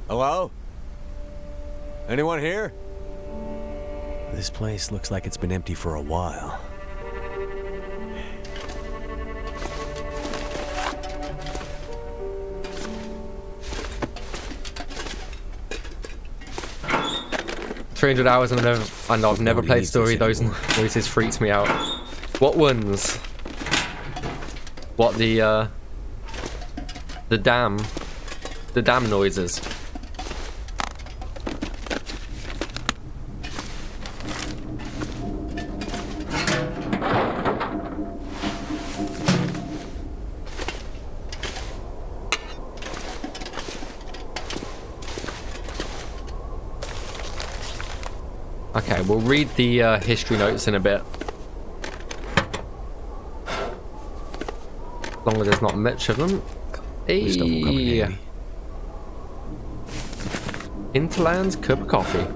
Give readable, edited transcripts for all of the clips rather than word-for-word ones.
Hello? Anyone here? This place looks like it's been empty for a while. $300 and I've never played Story. Those noises freaked me out. What ones? What the dam noises. Okay, we'll read the history notes in a bit. As long as there's not much of them. Hey. Hinterland's cup of coffee.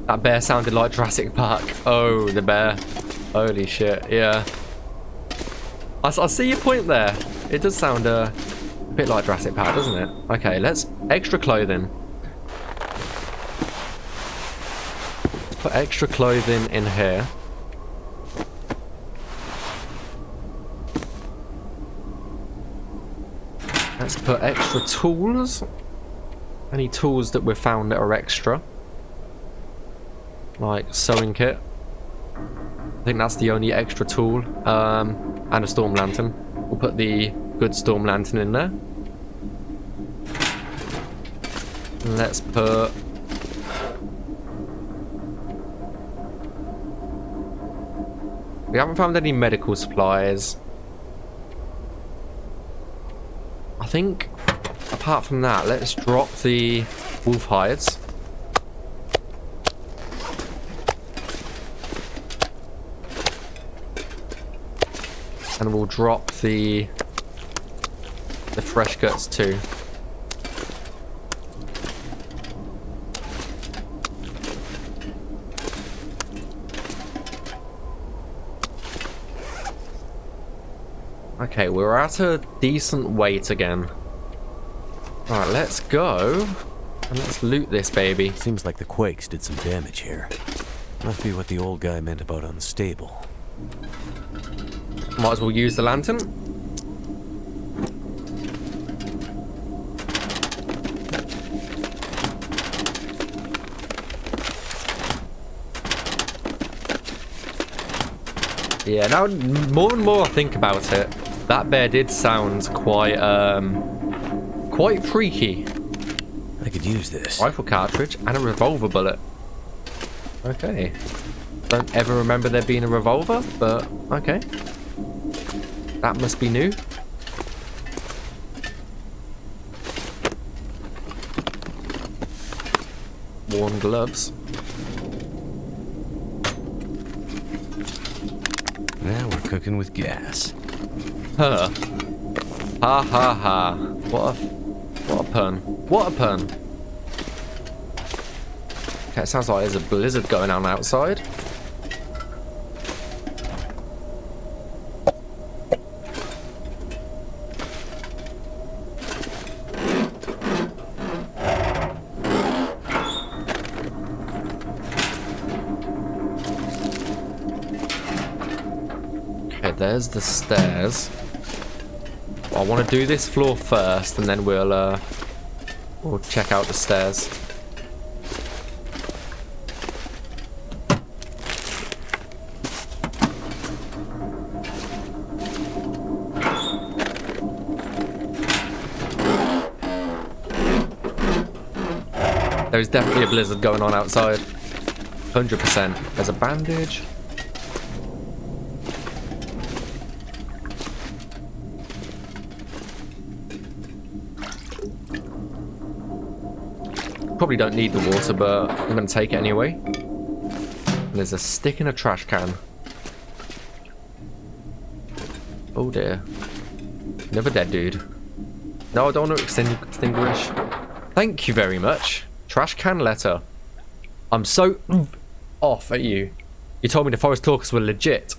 That bear sounded like Jurassic Park. Oh, the bear. Holy shit, yeah. I see your point there. It does sound a bit like Jurassic Park, doesn't it? Okay, let's... Extra clothing. Let's put extra clothing in here. Let's put extra tools. Any tools that we've found that are extra. Like sewing kit. I think that's the only extra tool. And a storm lantern. We'll put the good storm lantern in there. Let's put... We haven't found any medical supplies. I think, apart from that, let's drop the wolf hides. And we'll drop the fresh guts too. Okay, we're at a decent weight again. Alright, let's go. And let's loot this baby. Seems like the quakes did some damage here. Must be what the old guy meant about unstable. Might as well use the lantern. Yeah, now more and more I think about it, that bear did sound quite freaky. I could use this. Rifle cartridge and a revolver bullet. Okay. Don't ever remember there being a revolver, but okay. That must be new. Worn gloves. Now we're cooking with gas. Huh. Ha ha ha. What a pun. What a pun. Okay, it sounds like there's a blizzard going on outside. There's the stairs. I want to do this floor first, and then we'll check out the stairs. There's definitely a blizzard going on outside. 100%. There's a bandage. Probably don't need the water, but I'm going to take it anyway. And there's a stick in a trash can. Oh dear. Another dead dude. No, I don't want to extinguish. Thank you very much. Trash can letter. I'm so off at you. You told me the forest talkers were legit.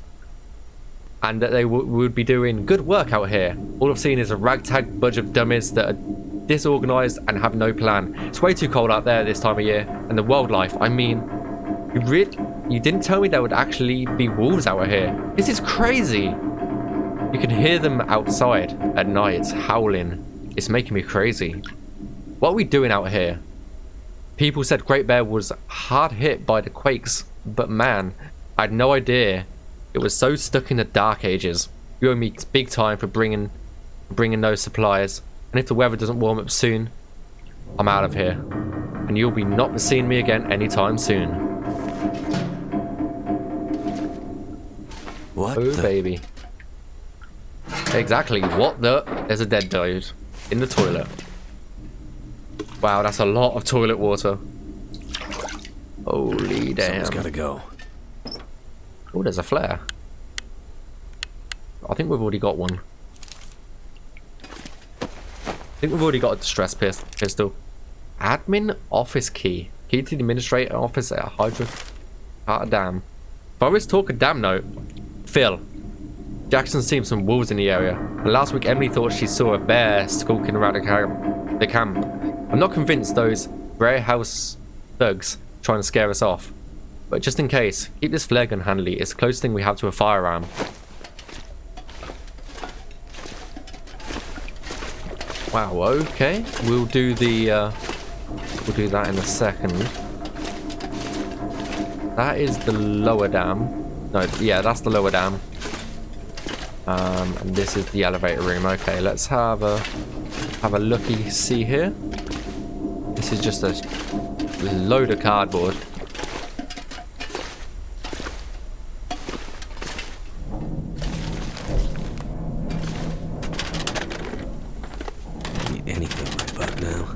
and that they would be doing good work out here. All I've seen is a ragtag bunch of dummies that are disorganized and have no plan. It's way too cold out there this time of year, and the wildlife, I mean, you didn't tell me there would actually be wolves out here. This is crazy. You can hear them outside at night howling. It's making me crazy. What are we doing out here? People said Great Bear was hard hit by the quakes, but man, I had no idea it was so stuck in the dark ages. You owe me big time for bringing those supplies, and if the weather doesn't warm up soon, I'm out of here, and you'll be not seeing me again anytime soon. What? Oh baby. Exactly. What the? There's a dead dude in the toilet. Wow, that's a lot of toilet water. Holy damn. Someone's gotta go. Oh, there's a flare. I think we've already got one. I think we've already got a distress pistol. Admin office key. Key to the administrator office at Cabine Dam. Forest Talker Dam note. Phil. Jackson's seen some wolves in the area, and last week Emily thought she saw a bear skulking around the camp. I'm not convinced those Grey House thugs trying to scare us off, but just in case, keep this flare gun handy. It's the closest thing we have to a firearm. Wow, okay. We'll do that in a second. That is the lower dam. No, yeah, that's the lower dam. And this is the elevator room. Okay, let's have a looky see here. This is just a load of cardboard. Need anything right about now.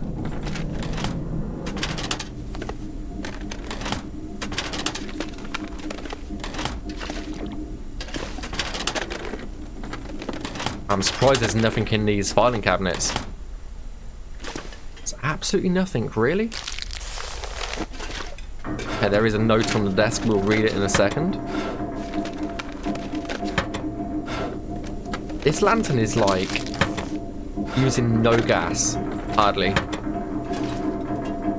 I'm surprised there's nothing in these filing cabinets. There's absolutely nothing, really? Okay, there is a note on the desk. We'll read it in a second. This lantern is like using no gas, hardly.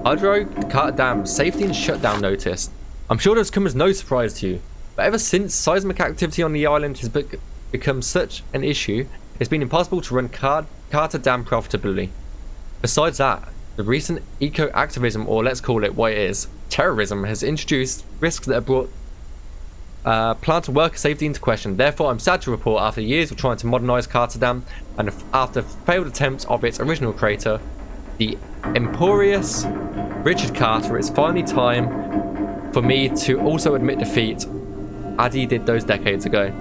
Cabine Dam safety and shutdown notice. I'm sure this comes as no surprise to you, but ever since seismic activity on the island has become such an issue, it's been impossible to run Cabine Dam profitably. Besides that, the recent eco-activism, or let's call it what it is, terrorism, has introduced risks that have brought plant and worker safety into question. Therefore, I'm sad to report, after years of trying to modernise Cabine Dam and after failed attempts of its original creator, the imperious Richard Carter, it's finally time for me to also admit defeat, as he did those decades ago.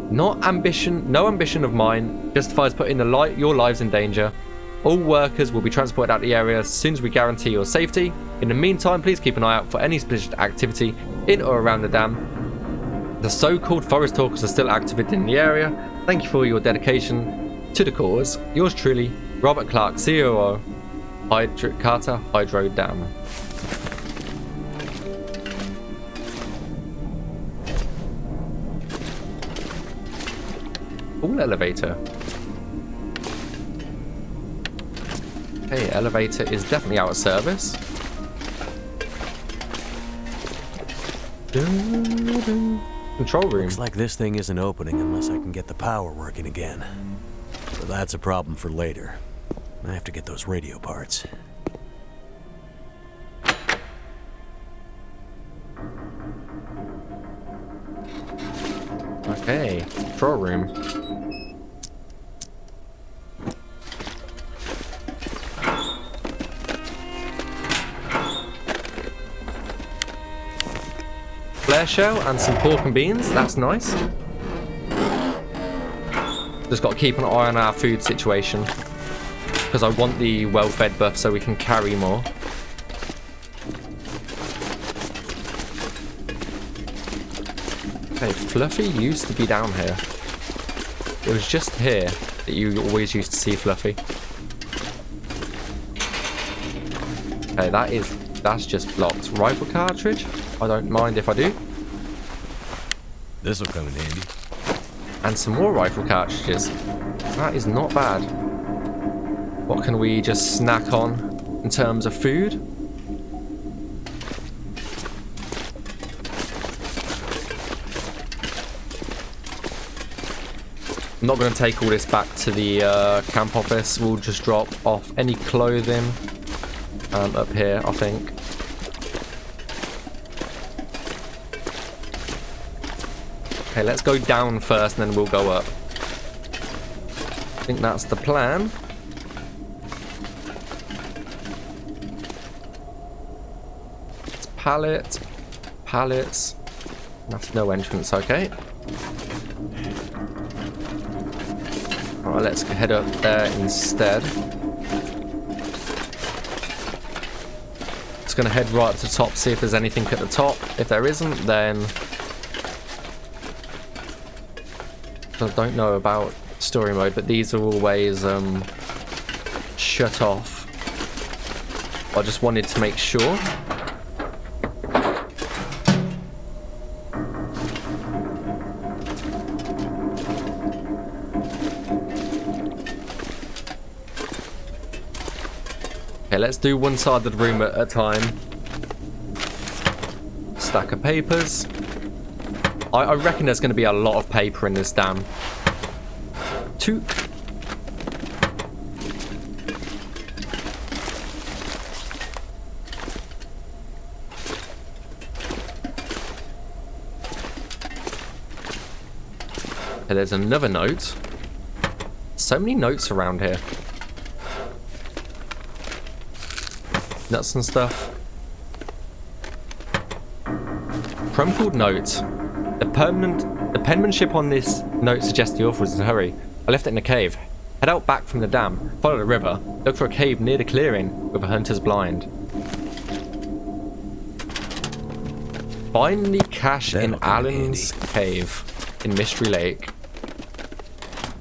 No ambition of mine justifies putting your lives in danger. All workers will be transported out of the area as soon as we guarantee your safety. In the meantime, please keep an eye out for any suspicious activity in or around the dam. The so-called forest talkers are still active in the area. Thank you for your dedication to the cause. Yours truly, Robert Clark, COO, Carter Hydro Dam. All elevator. Okay, elevator is definitely out of service. Control room. Looks like this thing isn't opening unless I can get the power working again. But that's a problem for later. I have to get those radio parts. Okay, control room. Flare shell and some pork and beans, that's nice. Just got to keep an eye on our food situation, because I want the well-fed buff so we can carry more. Okay, Fluffy used to be down here. It was just here that you always used to see Fluffy. Okay, that's just blocked. Rifle cartridge? I don't mind if I do. This'll come in handy. And some more rifle cartridges. That is not bad. What can we just snack on in terms of food? I'm not going to take all this back to the camp office. We'll just drop off any clothing up here, I think. Okay, let's go down first and then we'll go up. I think that's the plan. It's pallet, pallets. That's no entrance, okay. Alright, let's head up there instead. Just gonna head right up to the top, see if there's anything at the top. If there isn't, then I don't know about story mode, but these are always shut off. I just wanted to make sure. Okay, let's do one side of the room at a time. Stack of papers. I reckon there's going to be a lot of paper in this dam. Took. Okay, there's another note. So many notes around here. Nuts and stuff. Crumpled note. The penmanship on this note suggests the author was in a hurry. I left it in a cave. Head out back from the dam. Follow the river. Look for a cave near the clearing with a hunter's blind. Find the cache in Allen's cave in Mystery Lake.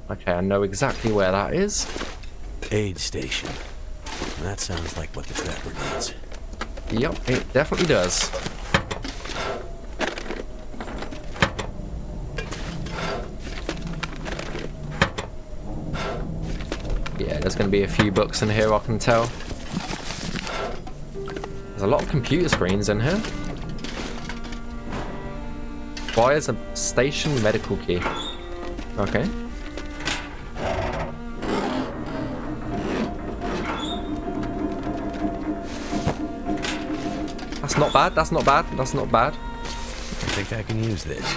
Okay, I know exactly where that is. Aid station. That sounds like what the trapper needs. Yep, it definitely does. Yeah, there's going to be a few books in here, I can tell. There's a lot of computer screens in here. Requires a station medical key. Okay. That's not bad, that's not bad, that's not bad. I think I can use this.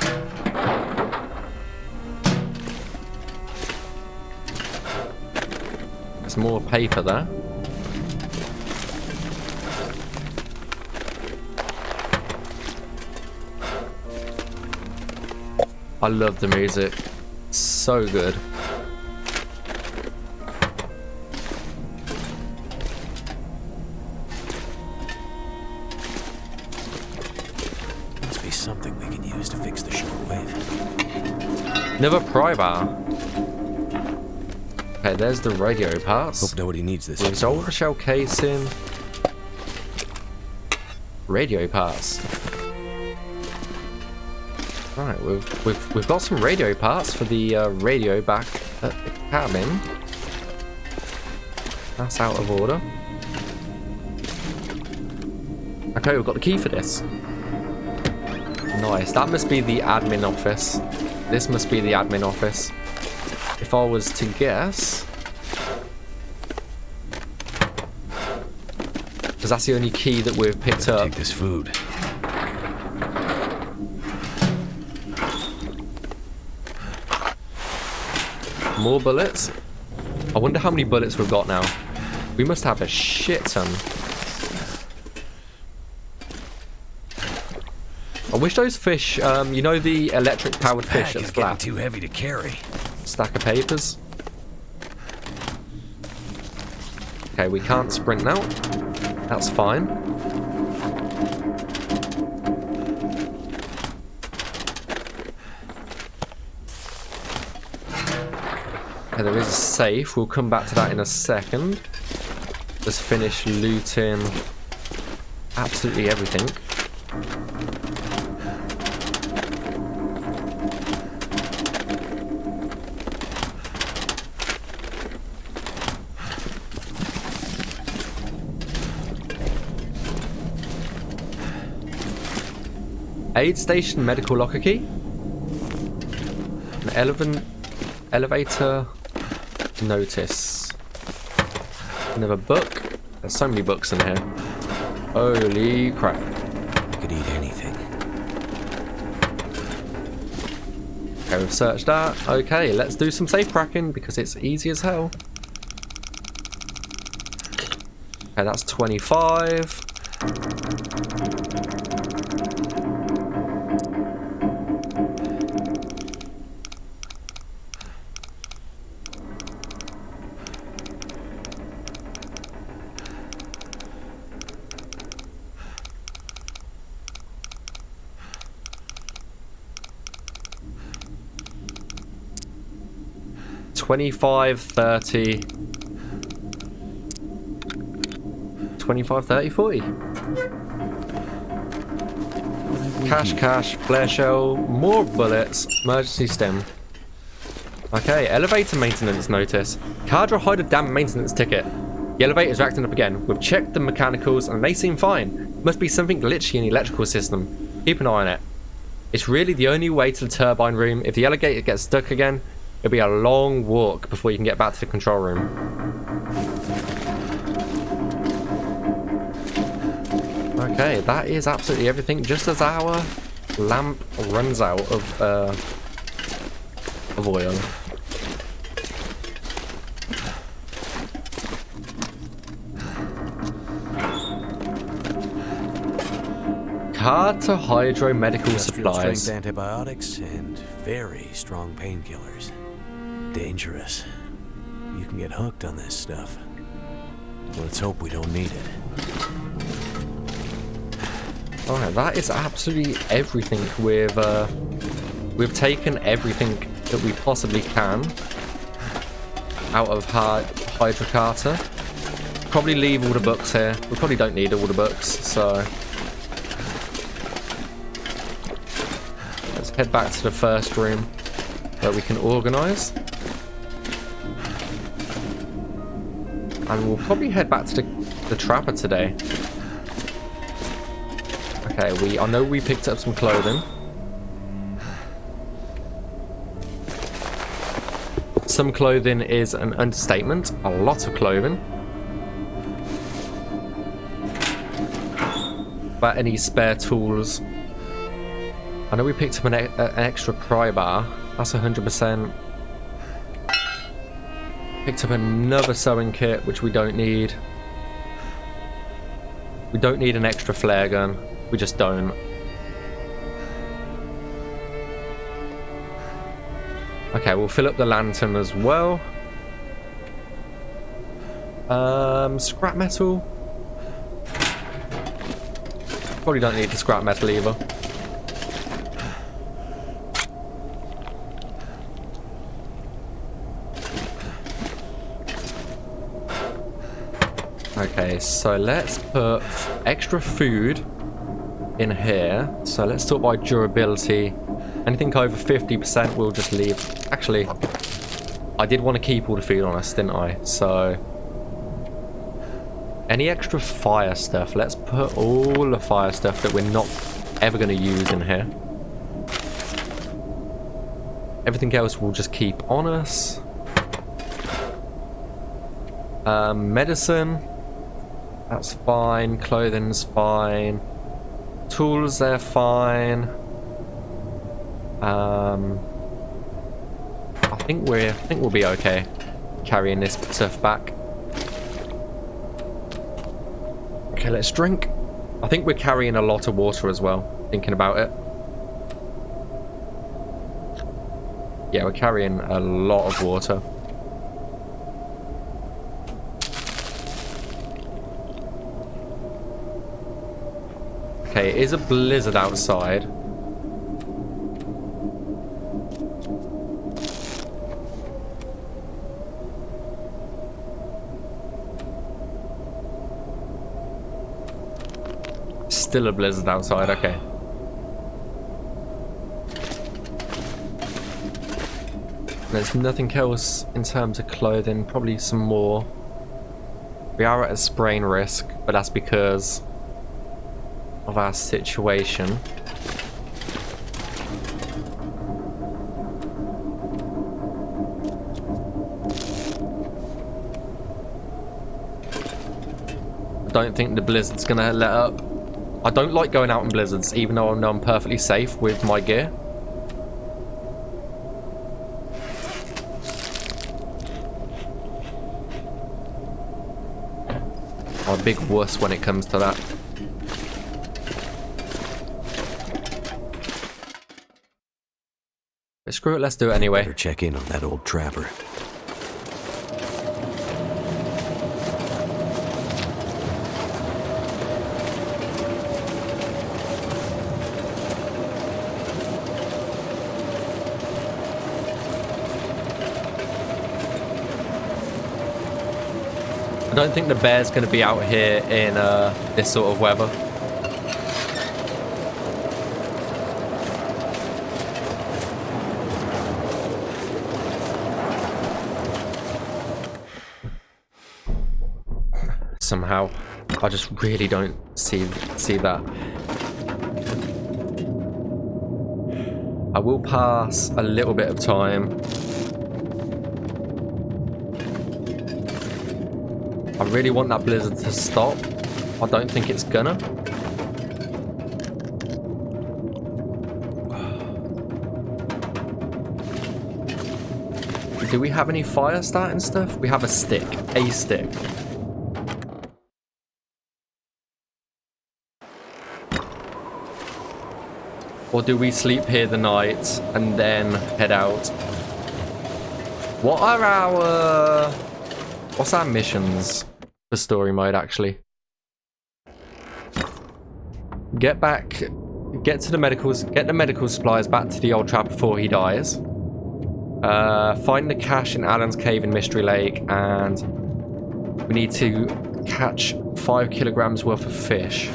There's more paper there. I love the music. It's so good. Must be something we can use to fix the shortwave. Another pry bar. Okay, there's the radio parts. Hope nobody needs this. Resolver shell casing. Radio parts. Right, we've got some radio parts for the radio back at the cabin. That's out of order. Okay, we've got the key for this. Nice. That must be the admin office. This must be the admin office. If I was to guess, because that's the only key that we've picked up. Take this food. More bullets. I wonder how many bullets we've got now. We must have a shit ton. I wish those fish, you know the electric powered fish that's flat. Too heavy to carry. Stack of papers. Okay, we can't sprint now. That's fine. Okay, there is a safe. We'll come back to that in a second. Just finish looting absolutely everything. Aid station medical locker key. An elevator notice. Another book. There's so many books in here. Holy crap. I could eat anything. Okay, we've searched that. Okay, let's do some safe cracking because it's easy as hell. Okay, that's 25. $25, $30, $25, $30, $40. Cash, flare shell, more bullets, emergency stem. Okay, elevator maintenance notice. Cabine Dam maintenance ticket. The elevators are acting up again. We've checked the mechanicals and they seem fine. Must be something glitchy in the electrical system. Keep an eye on it. It's really the only way to the turbine room. If the elevator gets stuck again, it'll be a long walk before you can get back to the control room. Okay, that is absolutely everything. Just as our lamp runs out of oil. Carter Hydro Medical Supplies. Strength antibiotics and very strong painkillers. Dangerous. You can get hooked on this stuff. Let's hope we don't need it. Alright, that is absolutely everything. We've taken everything that we possibly can out of Hydra Carter. Probably leave all the books here. We probably don't need all the books, so let's head back to the first room where we can organise. And we'll probably head back to the trapper today. Okay, I know we picked up some clothing. Some clothing is an understatement. A lot of clothing. About any spare tools. I know we picked up an extra pry bar. That's 100%. Picked up another sewing kit, which we don't need. We don't need an extra flare gun. We just don't. Okay, we'll fill up the lantern as well. Scrap metal. Probably don't need the scrap metal either. Okay, so let's put extra food in here. So let's sort by durability. Anything over 50% we'll just leave. Actually, I did want to keep all the food on us, didn't I? So any extra fire stuff, let's put all the fire stuff that we're not ever going to use in here. Everything else we'll just keep on us. Medicine, that's fine. Clothing's fine. Tools, they're fine. I think we'll be okay carrying this stuff back. Okay, let's drink. I think we're carrying a lot of water as well, thinking about it. Yeah, we're carrying a lot of water. Okay, it is a blizzard outside. Still a blizzard outside, okay. There's nothing else in terms of clothing, probably some more. We are at a sprain risk, but that's because of our situation. don't think the blizzard's gonna let up. I don't like going out in blizzards, even though I know I'm perfectly safe with my gear. I'm a big wuss when it comes to that. But screw it, let's do it anyway. Better check in on that old trapper. I don't think the bear's going to be out here in this sort of weather. Somehow, I just really don't see that. I will pass a little bit of time. I really want that blizzard to stop. I don't think it's gonna. Do we have any fire starting stuff? We have a stick. A stick. Or do we sleep here the night and then head out? What are our... What's our missions for story mode, actually? Get to the medicals, get the medical supplies back to the old trap before he dies. Find the cache in Alan's cave in Mystery Lake, and we need to catch 5 kilograms worth of fish.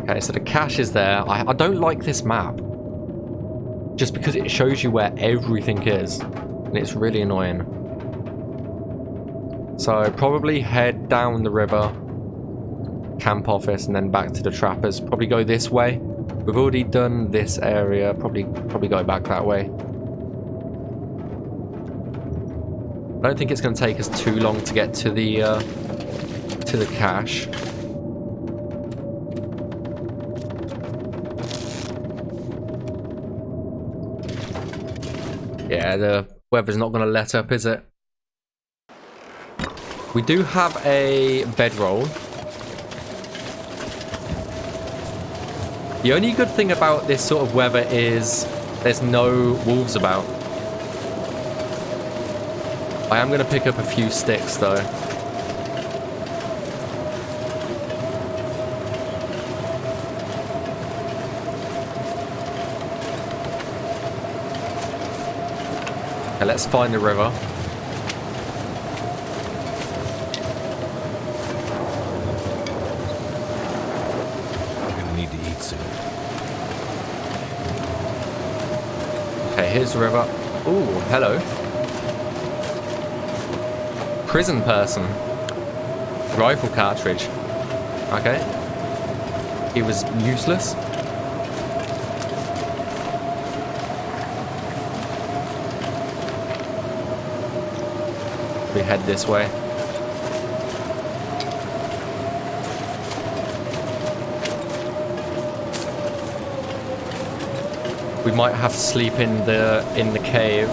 Okay, so the cache is there. I don't like this map. Just because it shows you where everything is. And it's really annoying. So probably head down the river, camp office, and then back to the trappers. Probably go this way. We've already done this area. Probably go back that way. I don't think it's going to take us too long to get to the cache. Yeah, the weather's not going to let up, is it? We do have a bedroll. The only good thing about this sort of weather is there's no wolves about. I am going to pick up a few sticks, though. Okay, let's find the river. I'm gonna need to eat soon. Okay, here's the river. Ooh, hello. Prison person. Rifle cartridge. Okay. He was useless. We head this way. We might have to sleep in the cave.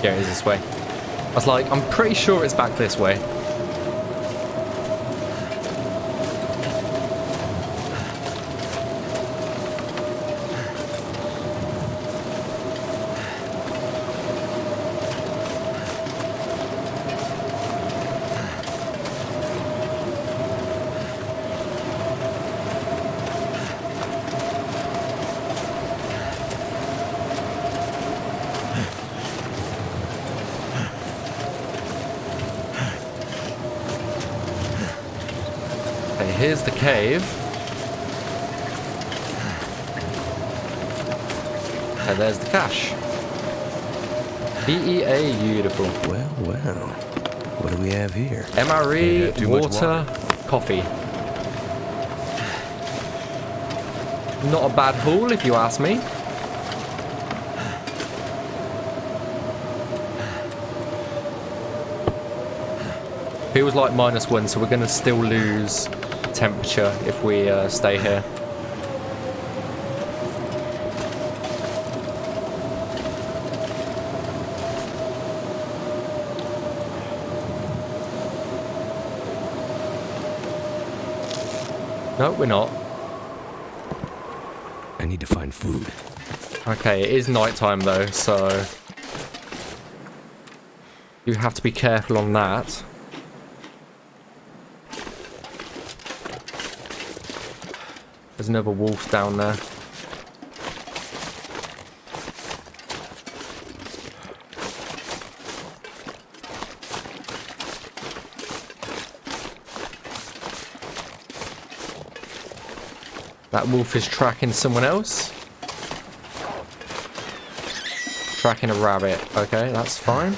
Yeah, it is this way. I was like, I'm pretty sure it's back this way. Okay, here's the cave. And there's the cache. BEA, beautiful. Well, well. What do we have here? MRE, Can't have too much water, coffee. Not a bad haul, if you ask me. Feels like -1, so we're going to still lose temperature if we stay here. No, we're not. I need to find food. Okay, it is nighttime though, so you have to be careful on that. There's another wolf down there. That wolf is tracking someone else. Tracking a rabbit. Okay, that's fine.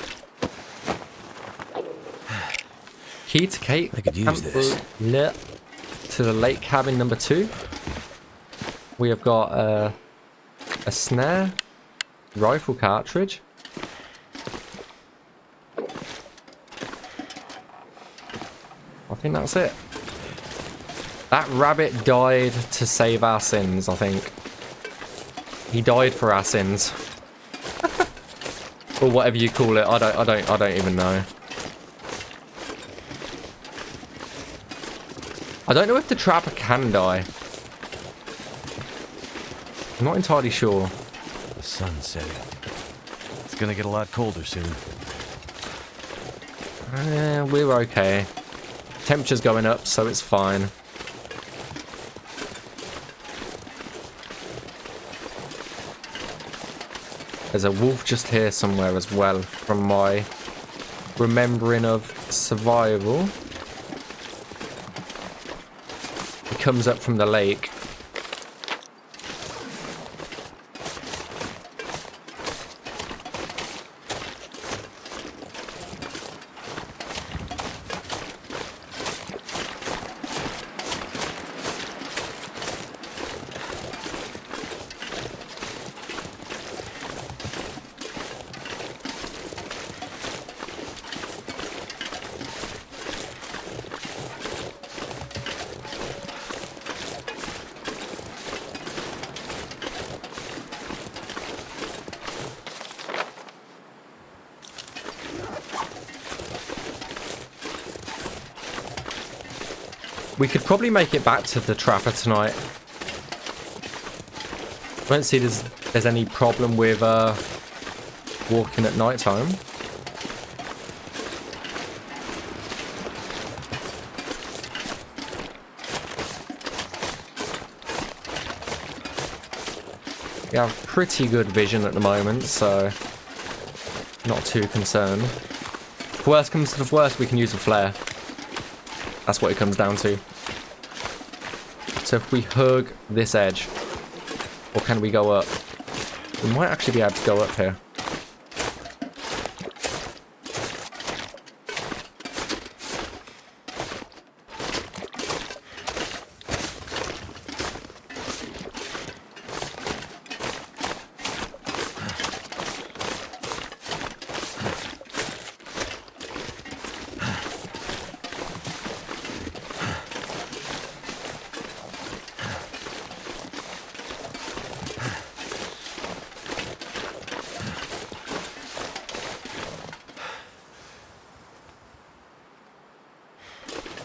Key to Cape. I could use this. To the lake cabin number 2. We have got a snare, rifle cartridge. I think that's it. That rabbit died to save our sins, I think. He died for our sins. Or whatever you call it. I don't even know. I don't know if the trapper can die. I'm not entirely sure. The sun's setting. It's gonna get a lot colder soon. We're okay. Temperature's going up, so it's fine. There's a wolf just here somewhere as well, from my remembering of survival. He comes up from the lake. We could probably make it back to the trapper tonight. I don't see there's any problem with walking at night time. We have pretty good vision at the moment, so not too concerned. If worst comes to the worst, we can use a flare. That's what it comes down to. So if we hug this edge, or can we go up? We might actually be able to go up here.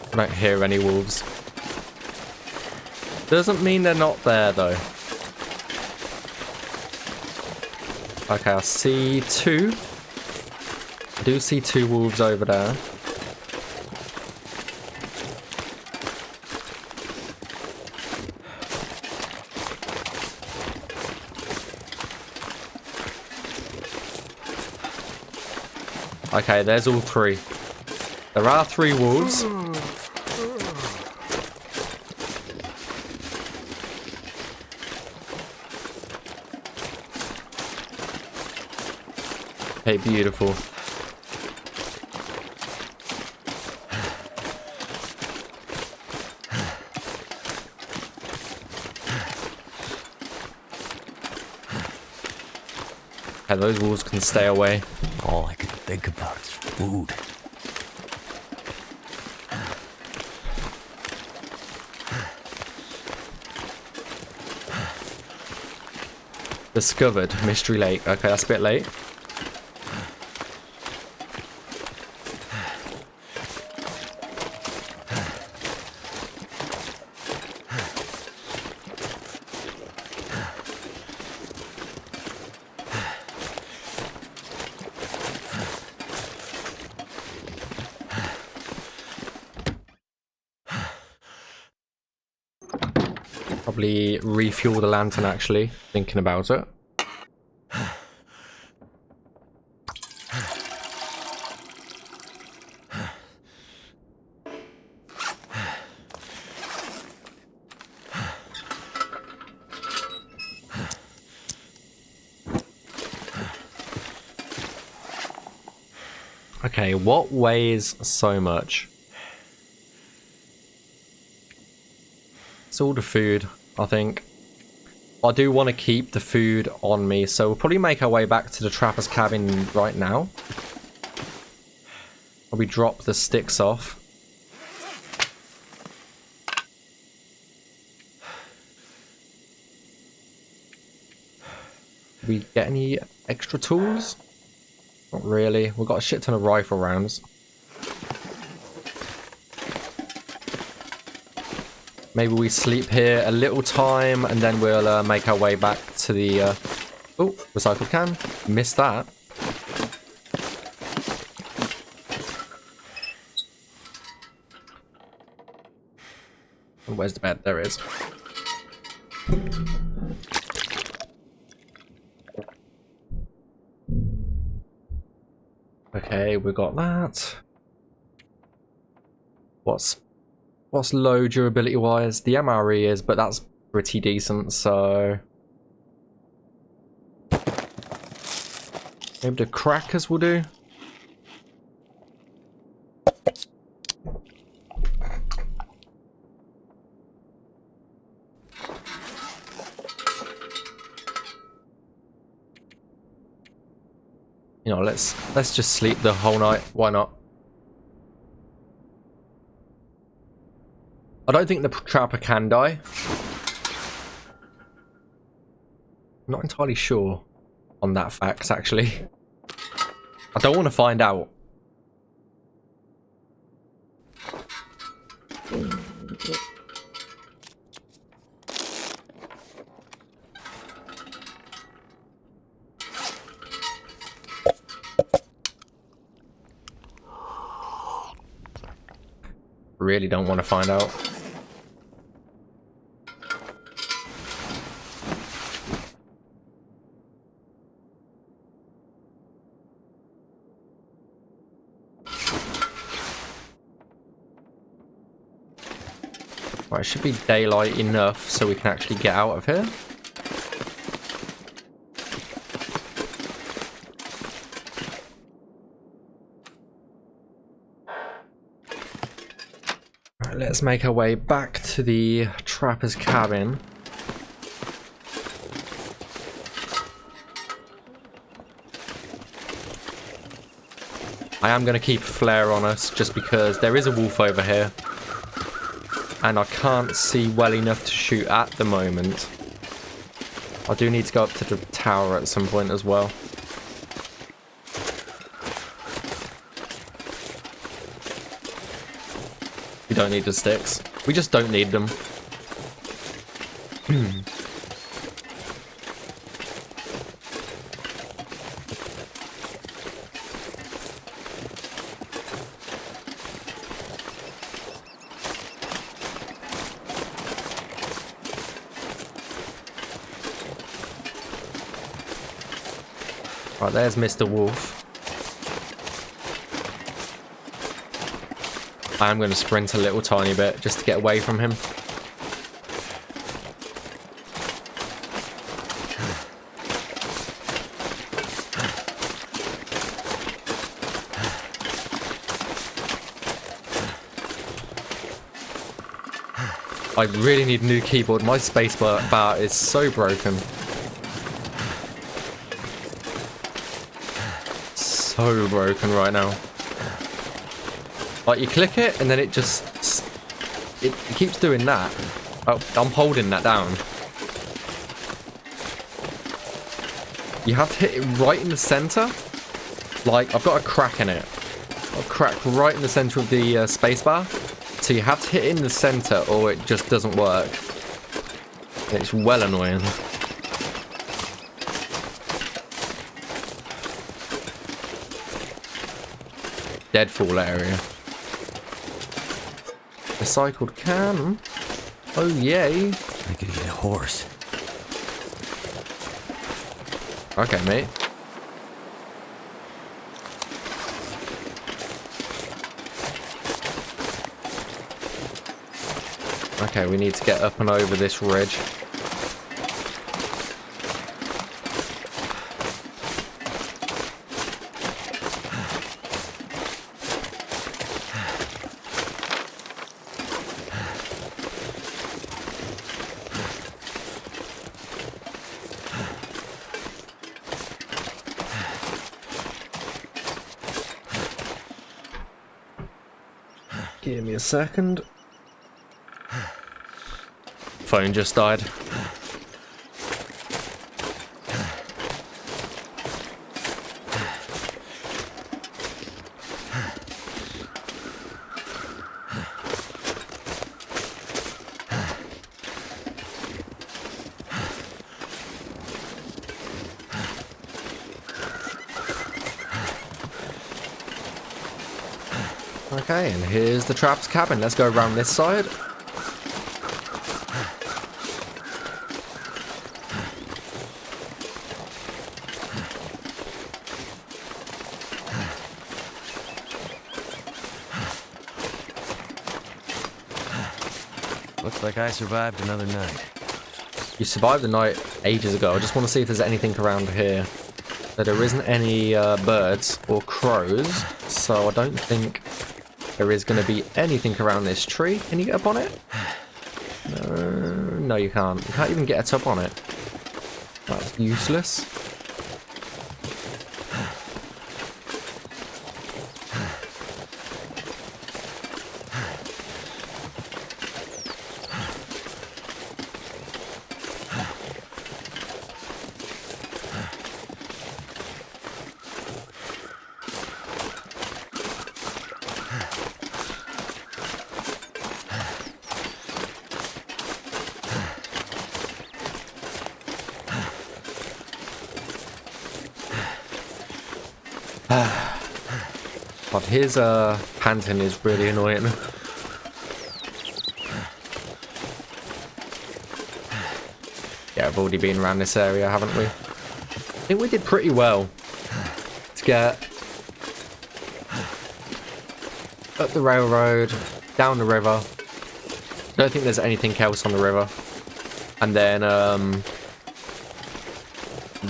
I don't hear any wolves. Doesn't mean they're not there though. Okay, I see 2. I do see 2 wolves over there. Okay, there's all 3. There are 3 wolves. Hey, beautiful. Yeah, those wolves can stay away. All I could think about is food. Discovered Mystery Lake. Okay, that's a bit late. Probably refuel the lantern, actually, thinking about it. Okay, what weighs so much? It's all the food, I think. I do want to keep the food on me, so we'll probably make our way back to the trapper's cabin right now. Probably drop the sticks off. Did we get any extra tools? Not really. We've got a shit ton of rifle rounds. Maybe we sleep here a little time and then we'll make our way back to the... Oh, recycled can. Missed that. And where's the bed? There it is. Okay, we got that. What's low durability wise? The MRE is, but that's pretty decent, so maybe the crackers will do. You know, let's just sleep the whole night. Why not? I don't think the trapper can die. I'm not entirely sure on that fact, actually. I don't want to find out. Really don't want to find out. Right, it should be daylight enough so we can actually get out of here. Right, let's make our way back to the trapper's cabin. I am going to keep a flare on us just because there is a wolf over here. And I can't see well enough to shoot at the moment. I do need to go up to the tower at some point as well. We don't need the sticks. We just don't need them. Right, there's Mr. Wolf. I am going to sprint a little tiny bit just to get away from him. I really need a new keyboard. My spacebar is so broken. So broken right now. Like, you click it, and then it just... It keeps doing that. Oh, I'm holding that down. You have to hit it right in the center. Like, I've got a crack in it. A crack right in the center of the spacebar. So you have to hit it in the center, or it just doesn't work. It's well annoying. Deadfall area. Recycled can. Oh yay. I could eat a horse. Okay, mate. Okay, we need to get up and over this ridge. Give me a second. Phone just died. Okay, and here's the trapped cabin. Let's go around this side. Looks like I survived another night. You survived the night ages ago. I just want to see if there's anything around here. So there isn't any birds or crows, so I don't think there is going to be anything around this tree. Can you get up on it? No, you can't. You can't even get up on it. That's useless. But his panting is really annoying. Yeah, I've already been around this area, haven't we? I think we did pretty well to get up the railroad, down the river. Don't think there's anything else on the river. And then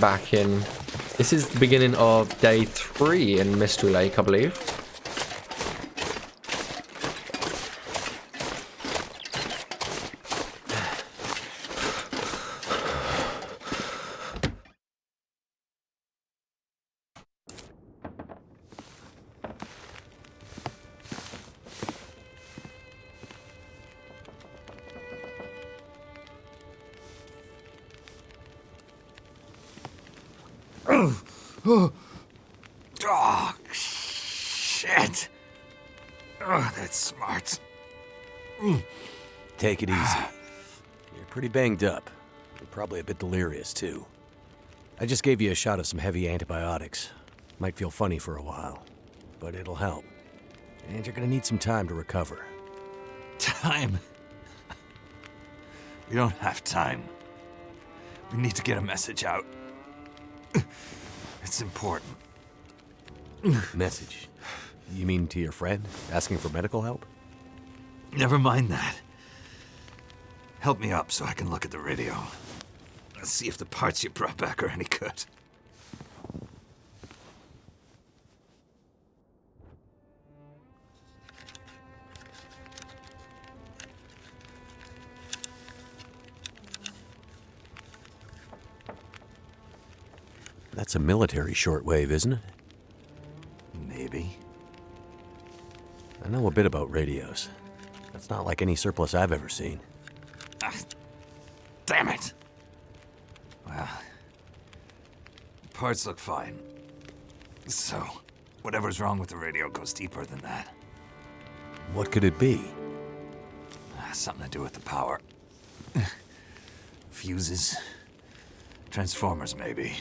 back in. This is the beginning of day 3 in Mystery Lake, I believe. Oh, shit. Oh, that's smart. Take it easy. You're pretty banged up. You're probably a bit delirious, too. I just gave you a shot of some heavy antibiotics. Might feel funny for a while, but it'll help. And you're gonna need some time to recover. Time? We don't have time. We need to get a message out. It's important. Message? You mean to your friend, asking for medical help? Never mind that. Help me up so I can look at the radio. Let's see if the parts you brought back are any good. That's a military shortwave, isn't it? Maybe. I know a bit about radios. That's not like any surplus I've ever seen. Ah, damn it! Well, parts look fine. So, whatever's wrong with the radio goes deeper than that. What could it be? Something to do with the power. Fuses. Transformers, maybe.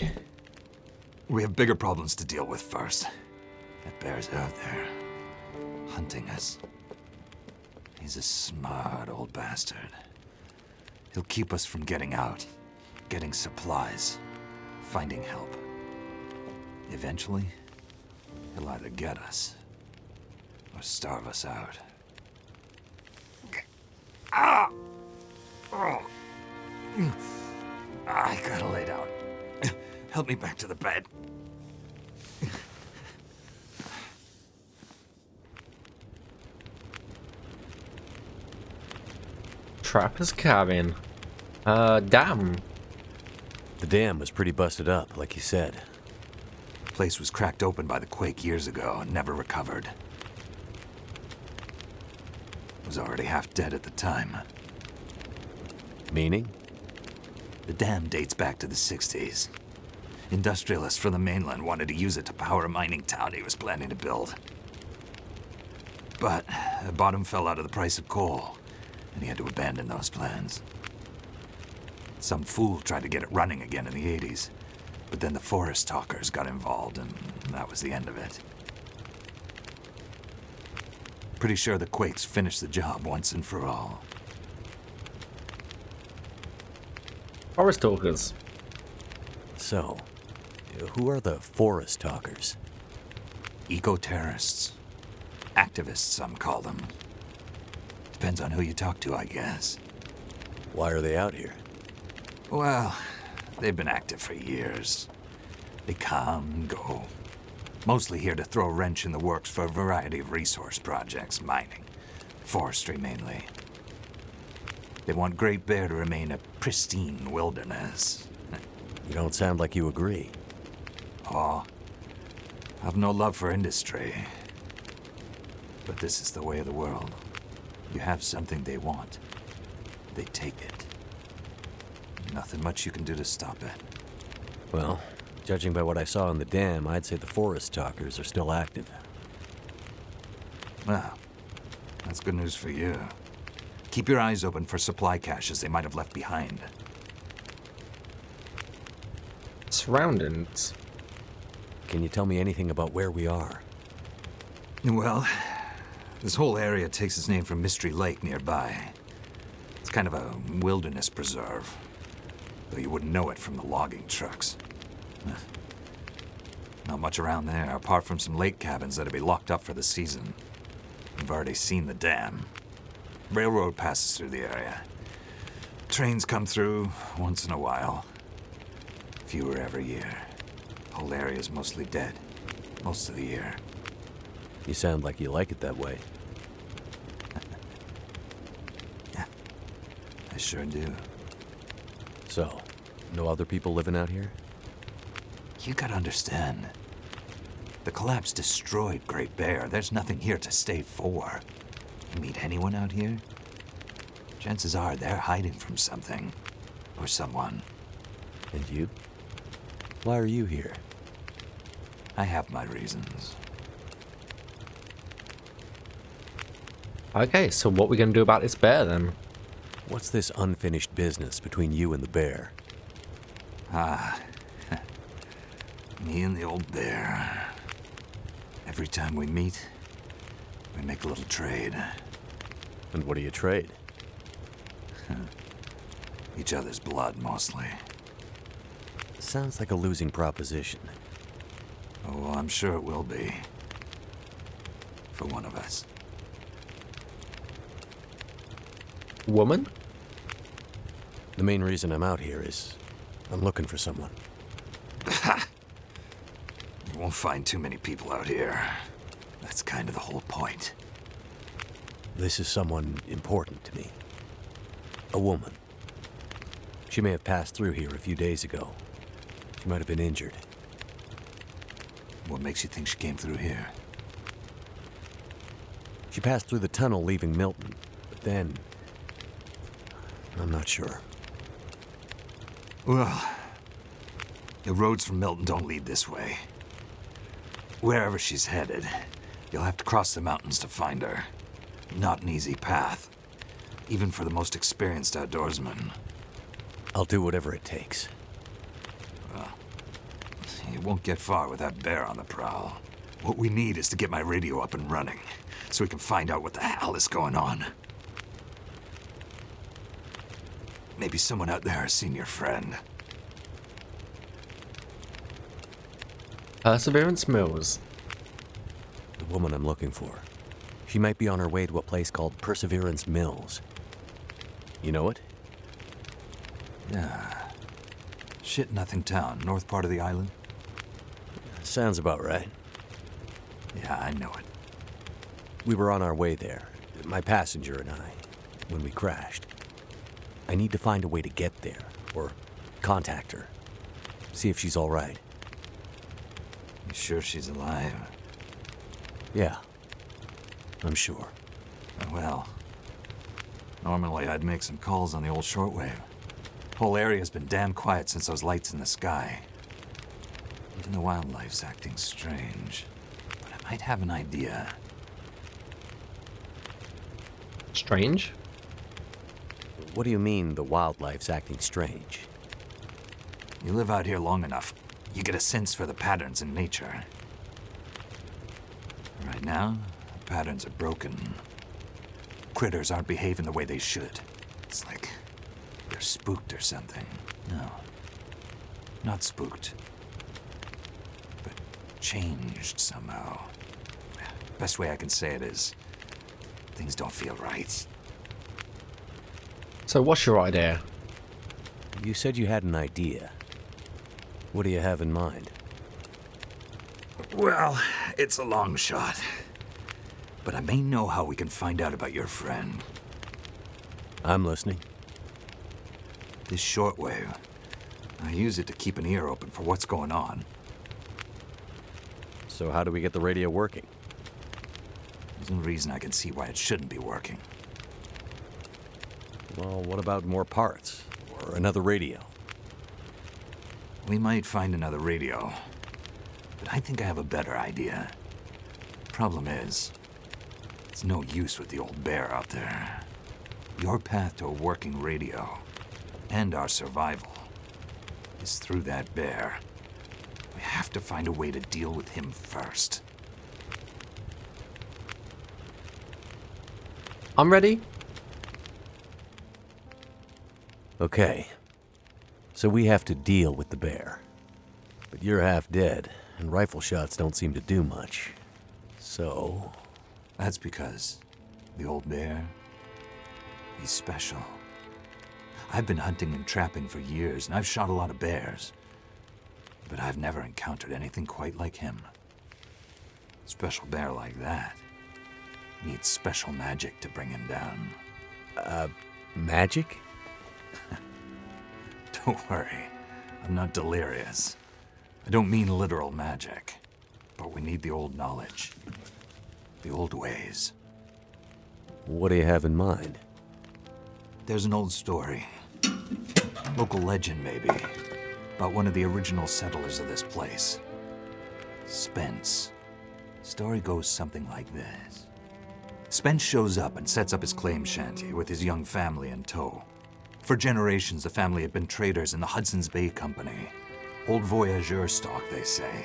We have bigger problems to deal with first. That bear's out there, hunting us. He's a smart old bastard. He'll keep us from getting out, getting supplies, finding help. Eventually, he'll either get us or starve us out. Ah! Oh. I gotta lay down. Help me back to the bed. Trapper's cabin. Dam. The dam was pretty busted up, like you said. The place was cracked open by the quake years ago and never recovered. Was already half dead at the time. Meaning? The dam dates back to the 60s. Industrialists from the mainland wanted to use it to power a mining town he was planning to build. But the bottom fell out of the price of coal, and he had to abandon those plans. Some fool tried to get it running again in the 80s, but then the forest talkers got involved, and that was the end of it. Pretty sure the quakes finished the job once and for all. Forest talkers. So, who are the forest talkers? Eco-terrorists. Activists, some call them. Depends on who you talk to, I guess. Why are they out here? Well, they've been active for years. They come and go. Mostly here to throw a wrench in the works for a variety of resource projects, mining, forestry mainly. They want Great Bear to remain a pristine wilderness. You don't sound like you agree. Oh, I've no love for industry. But this is the way of the world. You have something they want, they take it. Nothing much you can do to stop it. Well, judging by what I saw in the dam, I'd say the forest talkers are still active. Well, that's good news for you. Keep your eyes open for supply caches they might have left behind. Surroundings. Can you tell me anything about where we are? Well, this whole area takes its name from Mystery Lake nearby. It's kind of a wilderness preserve, though you wouldn't know it from the logging trucks. Not much around there, apart from some lake cabins that'll be locked up for the season. You've already seen the dam. Railroad passes through the area. Trains come through once in a while. Fewer every year. Whole area's mostly dead, most of the year. You sound like you like it that way. Yeah, I sure do. So, no other people living out here? You gotta understand. The collapse destroyed Great Bear. There's nothing here to stay for. You meet anyone out here? Chances are they're hiding from something. Or someone. And you? Why are you here? I have my reasons. Okay, so what are we going to do about this bear then? What's this unfinished business between you and the bear? Ah, me and the old bear. Every time we meet, we make a little trade. And what do you trade? Each other's blood, mostly. Sounds like a losing proposition. Oh, well, I'm sure it will be. For one of us. Woman? The main reason I'm out here is I'm looking for someone. You won't find too many people out here. That's kind of the whole point. This is someone important to me. A woman. She may have passed through here a few days ago. She might have been injured. What makes you think she came through here? She passed through the tunnel leaving Milton, but then... I'm not sure. Well, the roads from Milton don't lead this way. Wherever she's headed, you'll have to cross the mountains to find her. Not an easy path, even for the most experienced outdoorsman. I'll do whatever it takes. You won't get far with that bear on the prowl. What we need is to get my radio up and running, so we can find out what the hell is going on. Maybe someone out there has seen your friend. Perseverance Mills. The woman I'm looking for. She might be on her way to a place called Perseverance Mills. You know it? Yeah. Shit-nothing town, north part of the island. Sounds about right. Yeah, I know it. We were on our way there, my passenger and I, when we crashed. I need to find a way to get there, or contact her. See if she's all right. You sure she's alive? Yeah, I'm sure. Well, normally I'd make some calls on the old shortwave. Whole area's been damn quiet since those lights in the sky. Even the wildlife's acting strange. But I might have an idea. Strange? What do you mean the wildlife's acting strange? You live out here long enough, you get a sense for the patterns in nature. Right now, the patterns are broken. Critters aren't behaving the way they should. It's like they're spooked or something. No, not spooked, but changed somehow. Best way I can say it is, things don't feel right. So what's your idea? You said you had an idea. What do you have in mind? Well, it's a long shot. But I may know how we can find out about your friend. I'm listening. This shortwave, I use it to keep an ear open for what's going on. So how do we get the radio working? There's no reason I can see why it shouldn't be working. Well, what about more parts? Or another radio? We might find another radio, but I think I have a better idea. Problem is, it's no use with the old bear out there. Your path to a working radio, and our survival, is through that bear. We have to find a way to deal with him first. I'm ready. Okay. So we have to deal with the bear. But you're half dead, and rifle shots don't seem to do much. So... That's because the old bear, he's special. I've been hunting and trapping for years, and I've shot a lot of bears. But I've never encountered anything quite like him. A special bear like that needs special magic to bring him down. Magic? Don't worry, I'm not delirious. I don't mean literal magic, but we need the old knowledge, the old ways. What do you have in mind? There's an old story, local legend maybe, about one of the original settlers of this place, Spence. Story goes something like this. Spence shows up and sets up his claim shanty with his young family in tow. For generations, the family had been traders in the Hudson's Bay Company. Old voyageur stock, they say.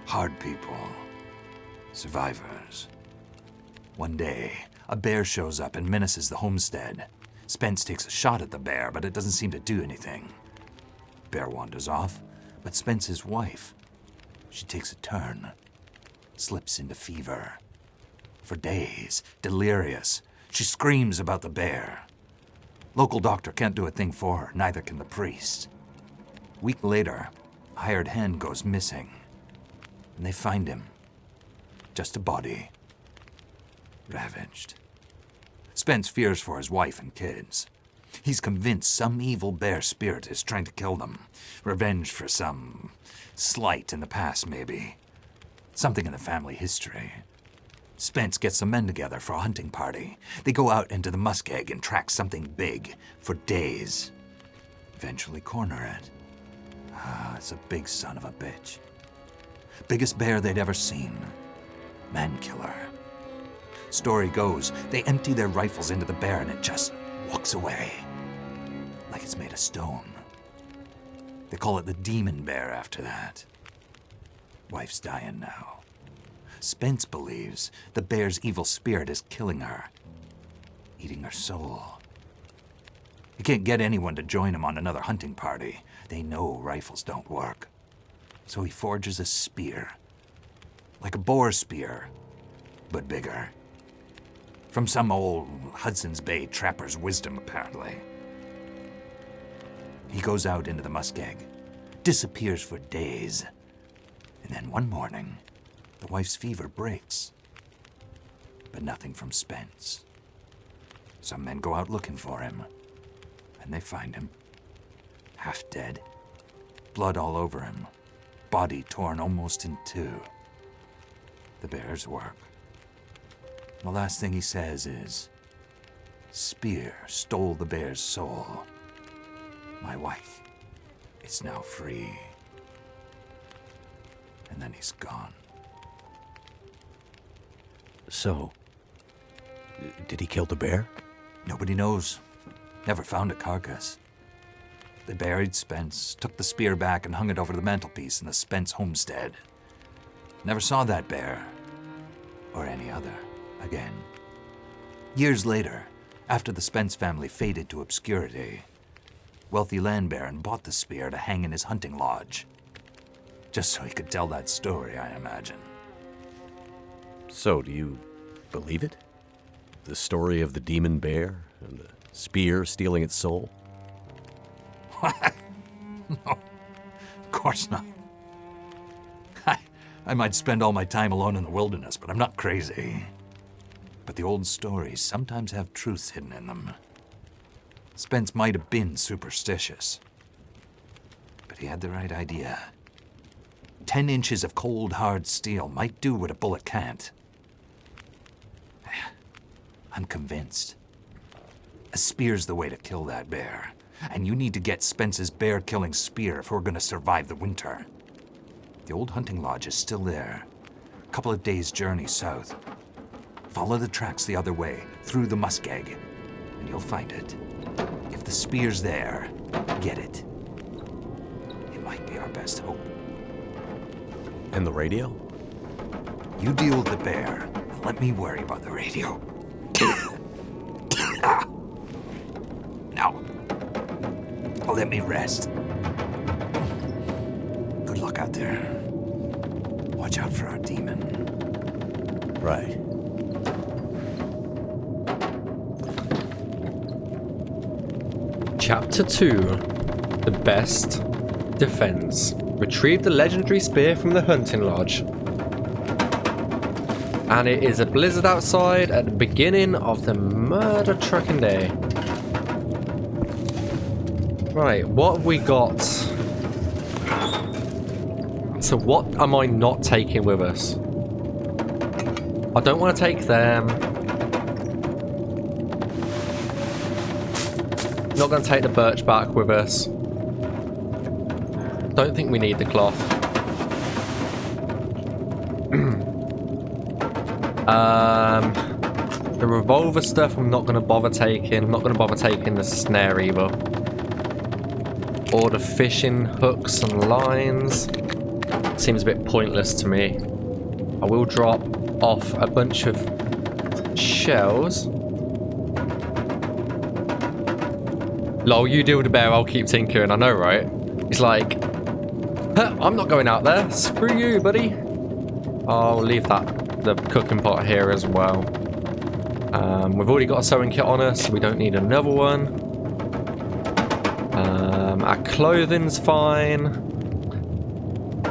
Hard people. Survivors. One day, a bear shows up and menaces the homestead. Spence takes a shot at the bear, but it doesn't seem to do anything. Bear wanders off, but Spence's wife, she takes a turn. Slips into fever. For days, delirious, she screams about the bear. Local doctor can't do a thing for her, neither can the priest. Week later, a hired hand goes missing. And they find him. Just a body. Ravaged. Spence fears for his wife and kids. He's convinced some evil bear spirit is trying to kill them. Revenge for some slight in the past, maybe. Something in the family history. Spence gets some men together for a hunting party. They go out into the muskeg and track something big for days. Eventually corner it. It's a big son of a bitch. Biggest bear they'd ever seen. Man killer. Story goes, they empty their rifles into the bear and it just walks away. Like it's made of stone. They call it the demon bear after that. Wife's dying now. Spence believes the bear's evil spirit is killing her, eating her soul. He can't get anyone to join him on another hunting party. They know rifles don't work. So he forges a spear. Like a boar spear, but bigger. From some old Hudson's Bay trapper's wisdom, apparently. He goes out into the muskeg, disappears for days, and then one morning, the wife's fever breaks. But nothing from Spence. Some men go out looking for him, and they find him. Half dead, blood all over him, body torn almost in two. The bear's work. The last thing he says is, "Spear stole the bear's soul. My wife is now free." And then he's gone. So, did he kill the bear? Nobody knows. Never found a carcass. They buried Spence, took the spear back and hung it over the mantelpiece in the Spence homestead. Never saw that bear, or any other, again. Years later, after the Spence family faded to obscurity, wealthy land baron bought the spear to hang in his hunting lodge. Just so he could tell that story, I imagine. So, do you believe it? The story of the demon bear and the spear stealing its soul? No, of course not. I might spend all my time alone in the wilderness, but I'm not crazy. But the old stories sometimes have truths hidden in them. Spence might have been superstitious, but he had the right idea. 10 inches of cold, hard steel might do what a bullet can't. I'm convinced. A spear's the way to kill that bear. And you need to get Spence's bear-killing spear if we're gonna survive the winter. The old hunting lodge is still there. A couple of days' journey south. Follow the tracks the other way, through the muskeg, and you'll find it. If the spear's there, get it. It might be our best hope. And the radio? You deal with the bear, and let me worry about the radio. Now, let me rest. Good luck out there. Watch out for our demon. Right. Chapter 2. The Best Defense. Retrieve the legendary spear from the hunting lodge. And it is a blizzard outside at the beginning of the murder trucking day. Right, what have we got? So what am I not taking with us? I don't want to take them. Not going to take the birch bark with us. Don't think we need the cloth. The revolver stuff I'm not going to bother taking. I'm not going to bother taking the snare either. Or the fishing hooks and lines. Seems a bit pointless to me. I will drop off a bunch of shells. Lol, you deal with the bear, I'll keep tinkering. I know, right? He's like, huh, I'm not going out there. Screw you, buddy. I'll leave the cooking pot here as well. We've already got a sewing kit on us, so we don't need another one. Our clothing's fine.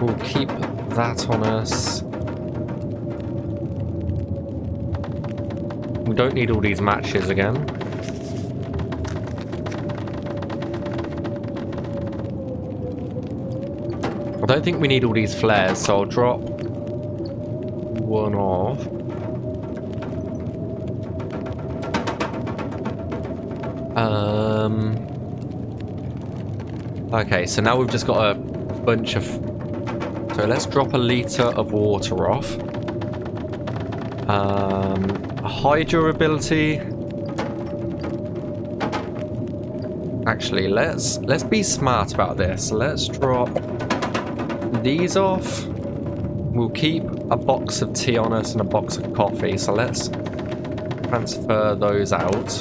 We'll keep that on us. We don't need all these matches again. I don't think we need all these flares, so I'll drop one off. Okay, so now we've just got a bunch of... So let's drop a litre of water off. High durability. Actually, let's be smart about this. Let's drop these off. We'll keep a box of tea on us and a box of coffee. So let's transfer those out.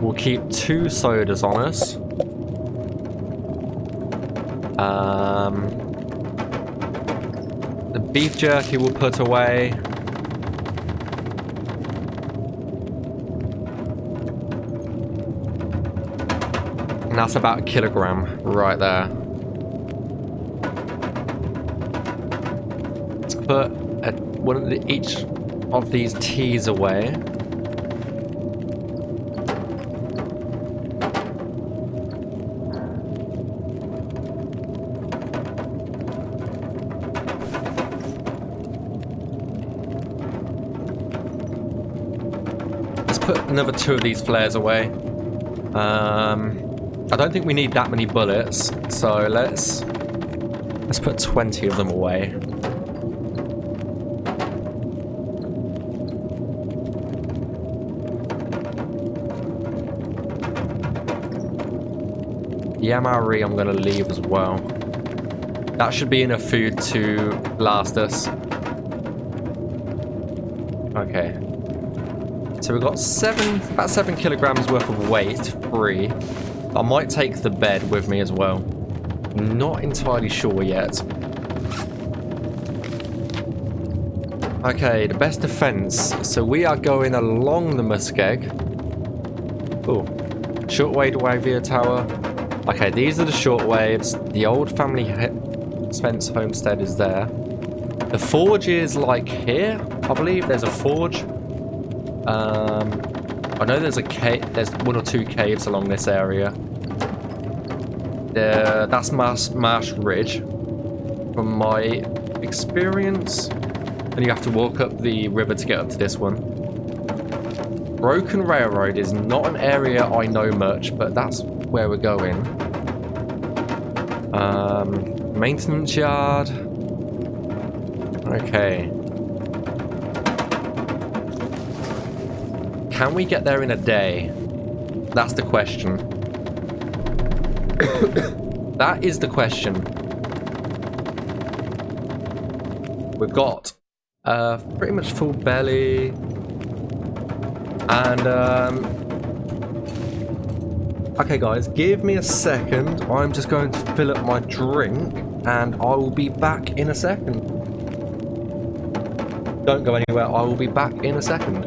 We'll keep 2 sodas on us. The beef jerky we'll put away. And that's about 1 kilogram right there. Let's put each of these teas away. Let's put another 2 of these flares away. I don't think we need that many bullets, so let's put 20 of them away. The MRE I'm going to leave as well. That should be enough food to last us. Okay. So we've got about 7 kilograms worth of weight free. I might take the bed with me as well. Not entirely sure yet. Okay, the best defense. So we are going along the Muskeg. Oh, shortwave Wavia Tower. Okay, these are the shortwaves. The old family Spence homestead is there. The forge is like here, I believe. There's a forge. I know there's a cave. There's 1 or 2 caves along this area. That's Marsh Ridge, from my experience. And you have to walk up the river to get up to this one. Broken Railroad is not an area I know much, but that's where we're going. Maintenance yard. Okay. Can we get there in a day? That's the question. That is the question. We've got pretty much full belly. And okay guys, give me a second. I'm just going to fill up my drink and I will be back in a second. Don't go anywhere, I will be back in a second.